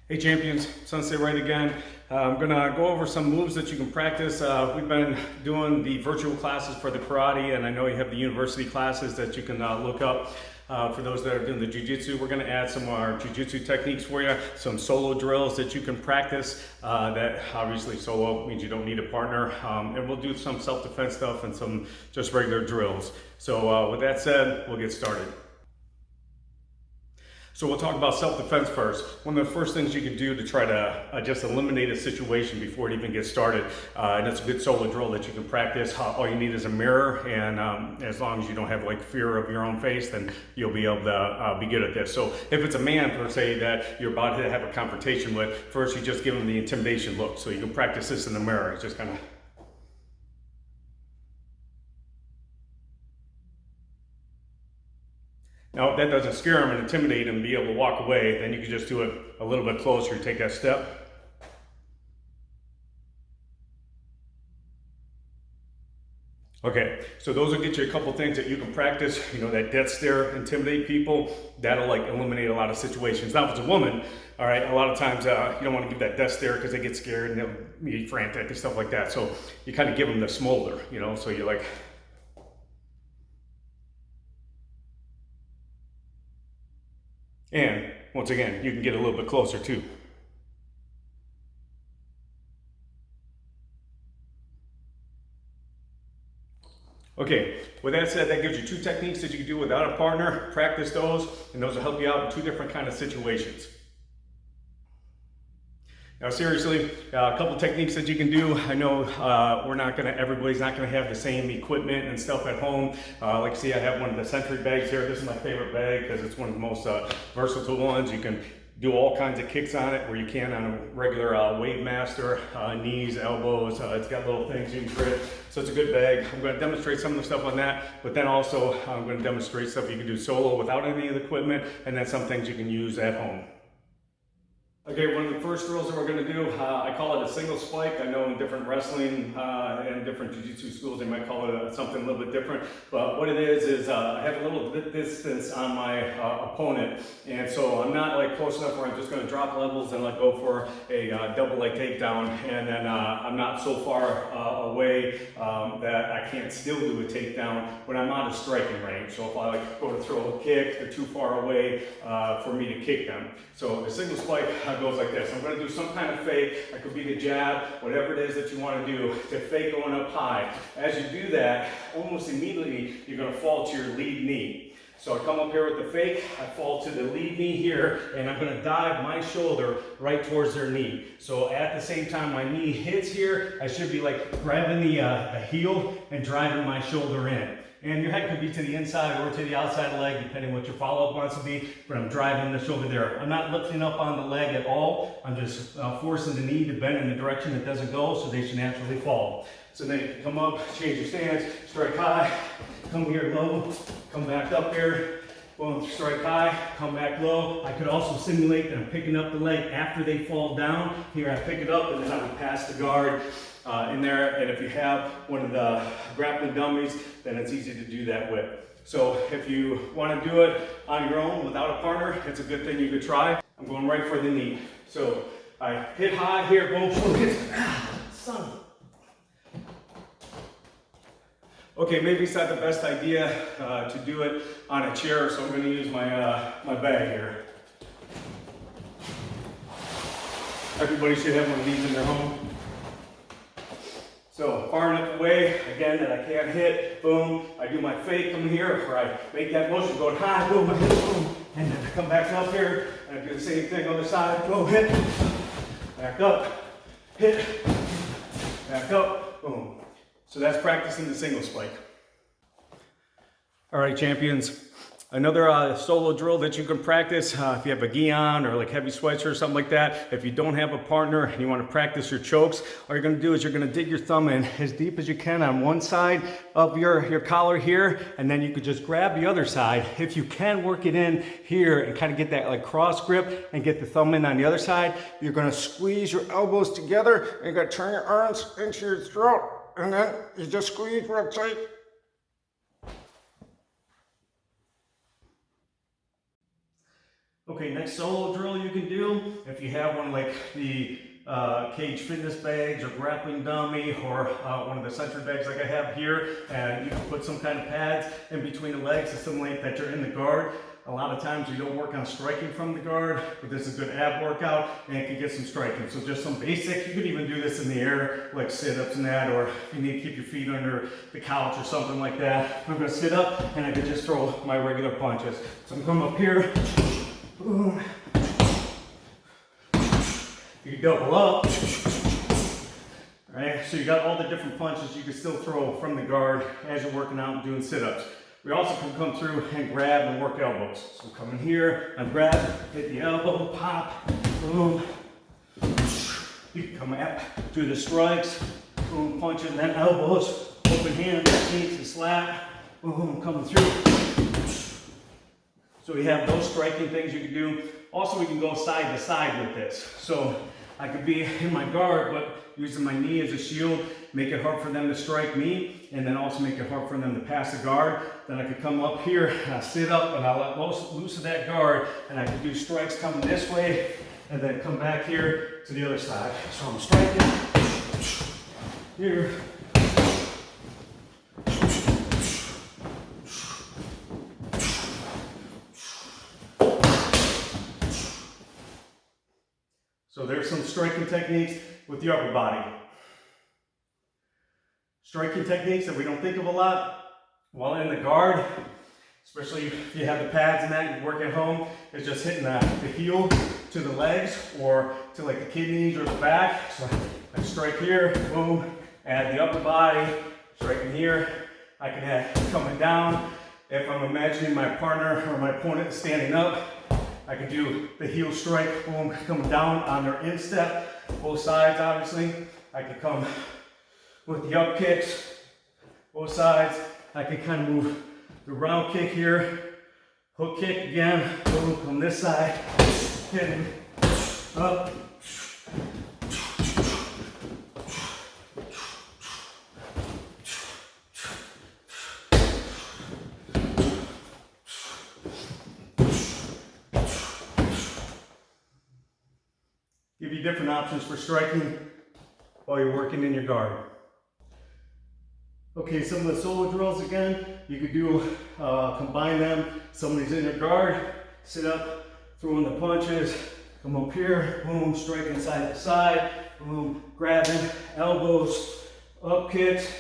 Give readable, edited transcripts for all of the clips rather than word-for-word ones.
Hey champions, Sunset Right again. I'm gonna go over some moves that you can practice. We've been doing the virtual classes for the karate, and I know you have the university classes that you can look up. For those that are doing the jiu-jitsu, we're gonna add some of our jiu-jitsu techniques for you, some solo drills that you can practice. That obviously solo means you don't need a partner. And we'll do some self-defense stuff and some just regular drills. So with that said, we'll get started. So we'll talk about self-defense first. One of the first things you can do to try to just eliminate a situation before it even gets started, and it's a good solo drill that you can practice. All you need is a mirror, and as long as you don't have like fear of your own face, then you'll be able to be good at this. So if it's a man per se that you're about to have a confrontation with, first you just give him the intimidation look. So you can practice this in the mirror. It's just kind of. Now, if that doesn't scare them and intimidate them and be able to walk away, then you can just do it a little bit closer, take that step. Okay, so those will get you a couple things that you can practice. You know, that death stare, intimidate people. That'll like eliminate a lot of situations. Now, if it's a woman, all right, a lot of times you don't want to give that death stare because they get scared and they'll be frantic and stuff like that. So you kind of give them the smolder, you know, so you're like. And once again, you can get a little bit closer too. Okay, with that said, that gives you two techniques that you can do without a partner. Practice those, and those will help you out in two different kind of situations. Now seriously, a couple techniques that you can do. I know everybody's not gonna have the same equipment and stuff at home. Like see, I have one of the century bags here. This is my favorite bag because it's one of the most versatile ones. You can do all kinds of kicks on it where you can on a regular Wave Master, knees, elbows. It's got little things you can grip. So it's a good bag. I'm gonna demonstrate some of the stuff on that, but then also I'm gonna demonstrate stuff you can do solo without any of the equipment, and then some things you can use at home. Okay, one of the first drills that we're going to do, I call it a single spike. I know in different wrestling and different jiu-jitsu schools they might call it something a little bit different. But what it is I have a little bit distance on my opponent, and so I'm not like close enough where I'm just going to drop levels and like go for a double leg takedown, and then I'm not so far away that I can't still do a takedown when I'm out of striking range. So if I like go to throw a kick, they're too far away for me to kick them. So the single spike goes like this. I'm going to do some kind of fake. It could be the jab, whatever it is that you want to do to fake going up high. As you do that, almost immediately you're going to fall to your lead knee. So I come up here with the fake, I fall to the lead knee here, and I'm going to dive my shoulder right towards their knee. So at the same time my knee hits here, I should be like grabbing the heel and driving my shoulder in. And your head could be to the inside or to the outside of the leg, depending what your follow-up wants to be, but I'm driving the shoulder there. I'm not lifting up on the leg at all. I'm just forcing the knee to bend in the direction it doesn't go, so they should naturally fall. So then you can come up, change your stance, strike high, come here low, come back up here, boom, strike high, come back low. I could also simulate that I'm picking up the leg after they fall down. Here I pick it up and then I would pass the guard in there, and if you have one of the grappling dummies, then it's easy to do that with. So if you want to do it on your own without a partner, it's a good thing you could try. I'm going right for the knee. So I hit high here, boom, boom, hit. Son. Okay, maybe it's not the best idea to do it on a chair, so I'm going to use my bag here. Everybody should have one of these in their home. So far enough away, again, that I can't hit, boom, I do my fake come here, or I make that motion going high, boom, I hit, boom, and then I come back up here, and I do the same thing on the side, boom, hit, back up, hit, back up, boom. So that's practicing the single spike. All right, champions. Another solo drill that you can practice if you have a gi on or like heavy sweatshirt or something like that. If you don't have a partner and you want to practice your chokes, all you're going to do is you're going to dig your thumb in as deep as you can on one side of your collar here, and then you could just grab the other side. If you can work it in here and kind of get that like cross grip and get the thumb in on the other side, you're going to squeeze your elbows together and you're going to turn your arms into your throat, and then you just squeeze real tight. Okay, next solo drill you can do, if you have one like the cage fitness bags or grappling dummy or one of the centered bags like I have here, and you can put some kind of pads in between the legs to simulate that you're in the guard. A lot of times you don't work on striking from the guard, but this is a good ab workout and it can get some striking. So just some basic, you can even do this in the air, like sit-ups and that, or if you need to keep your feet under the couch or something like that. I'm gonna sit up and I can just throw my regular punches. So I'm coming up here, boom. You can double up. All right, so you got all the different punches you can still throw from the guard as you're working out and doing sit-ups. We also can come through and grab and work elbows. So come in here, and grab, hit the elbow, pop, boom. You can come up, do the strikes, boom, punch and then elbows, open hand, techniques, and slap, boom, coming through. So we have those striking things you can do. Also, we can go side to side with this. So I could be in my guard, but using my knee as a shield, make it hard for them to strike me, and then also make it hard for them to pass the guard. Then I could come up here, sit up, and I'll let loose of that guard, and I could do strikes coming this way, and then come back here to the other side. So I'm striking here. So there's some striking techniques with the upper body. Striking techniques that we don't think of a lot while in the guard, especially if you have the pads and that you work at home, is just hitting the heel to the legs or to like the kidneys or the back. So I strike here, boom, add the upper body, striking here. I can add coming down. If I'm imagining my partner or my opponent is standing up, I can do the heel strike, boom, coming down on their instep, both sides obviously. I can come with the up kicks, both sides. I can kind of move the round kick here, hook kick again, boom, on this side, hitting up. Give you different options for striking while you're working in your guard. Okay, some of the solo drills again, you could do, combine them. Somebody's in your guard, sit up, throw in the punches, come up here, boom, striking side to side, boom, grabbing, elbows, up kicks,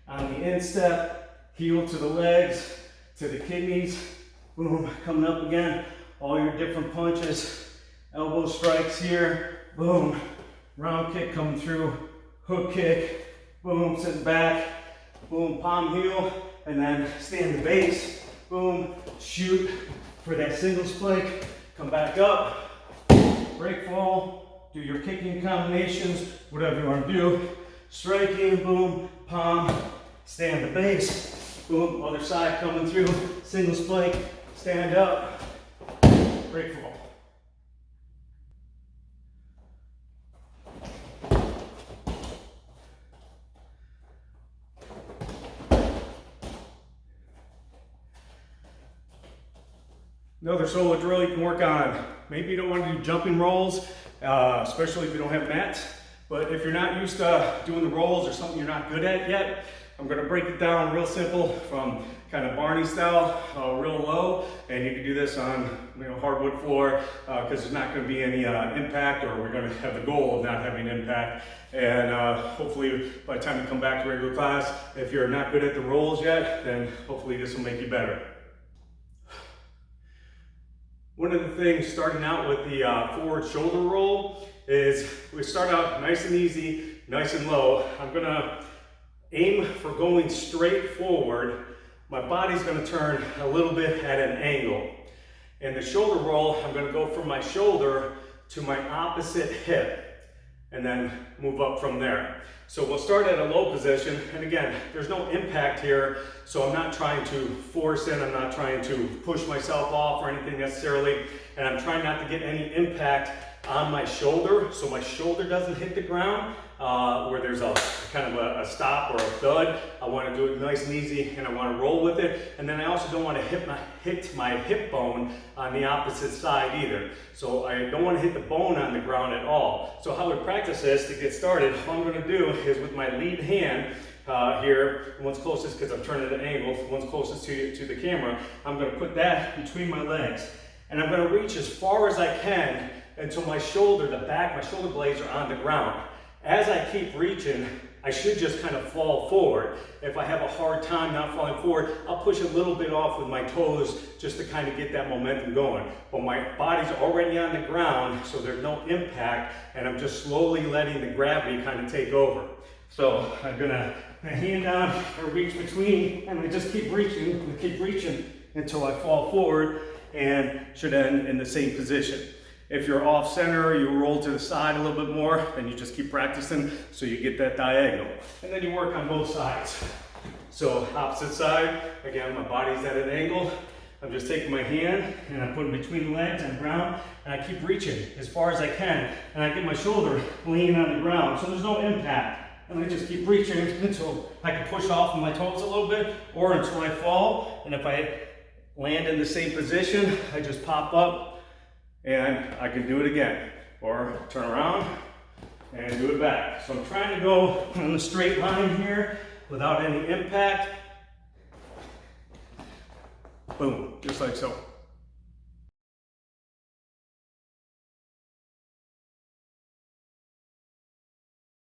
on the instep, heel to the legs, to the kidneys, boom, coming up again, all your different punches, elbow strikes here, boom, round kick coming through, hook kick, boom, sitting back, boom, palm heel, and then stand the base, boom, shoot for that single spike, come back up, break fall, do your kicking combinations, whatever you want to do, striking, boom, palm, stand the base, boom, other side coming through, single spike, stand up, break fall. Another solo drill you can work on. Maybe you don't want to do jumping rolls, especially if you don't have mats. But if you're not used to doing the rolls or something you're not good at yet, I'm going to break it down real simple from kind of Barney style, real low. And you can do this on hardwood floor because there's not going to be any impact, or we're going to have the goal of not having impact. And hopefully by the time you come back to regular class, if you're not good at the rolls yet, then hopefully this will make you better. One of the things starting out with the forward shoulder roll is we start out nice and easy, nice and low. I'm gonna aim for going straight forward. My body's gonna turn a little bit at an angle. In the shoulder roll, I'm gonna go from my shoulder to my opposite hip and then move up from there. So we'll start at a low position, and again, there's no impact here, so I'm not trying to force it, I'm not trying to push myself off or anything necessarily, and I'm trying not to get any impact on my shoulder, so my shoulder doesn't hit the ground, where there's a kind of a stop or a thud. I want to do it nice and easy, and I want to roll with it, and then I also don't want to hit my hip bone on the opposite side either. So I don't want to hit the bone on the ground at all. So how we practice this to get started, all I'm going to do is with my lead hand here, the one's closest because I'm turning at an angle, the one's closest to the camera, I'm going to put that between my legs. And I'm going to reach as far as I can until my shoulder, my shoulder blades are on the ground. As I keep reaching, I should just kind of fall forward. If I have a hard time not falling forward, I'll push a little bit off with my toes just to kind of get that momentum going. But my body's already on the ground, so there's no impact, and I'm just slowly letting the gravity kind of take over. So I'm gonna hand down, I reach between, and I just keep reaching until I fall forward and should end in the same position. If you're off center, you roll to the side a little bit more, then you just keep practicing so you get that diagonal. And then you work on both sides. So opposite side, again, my body's at an angle. I'm just taking my hand and I'm putting between the legs on the ground, and I keep reaching as far as I can. And I get my shoulder leaning on the ground, so there's no impact. And I just keep reaching until I can push off of my toes a little bit, or until I fall. And if I land in the same position, I just pop up, and I can do it again, or turn around and do it back. So I'm trying to go on a straight line here without any impact. Boom, just like so.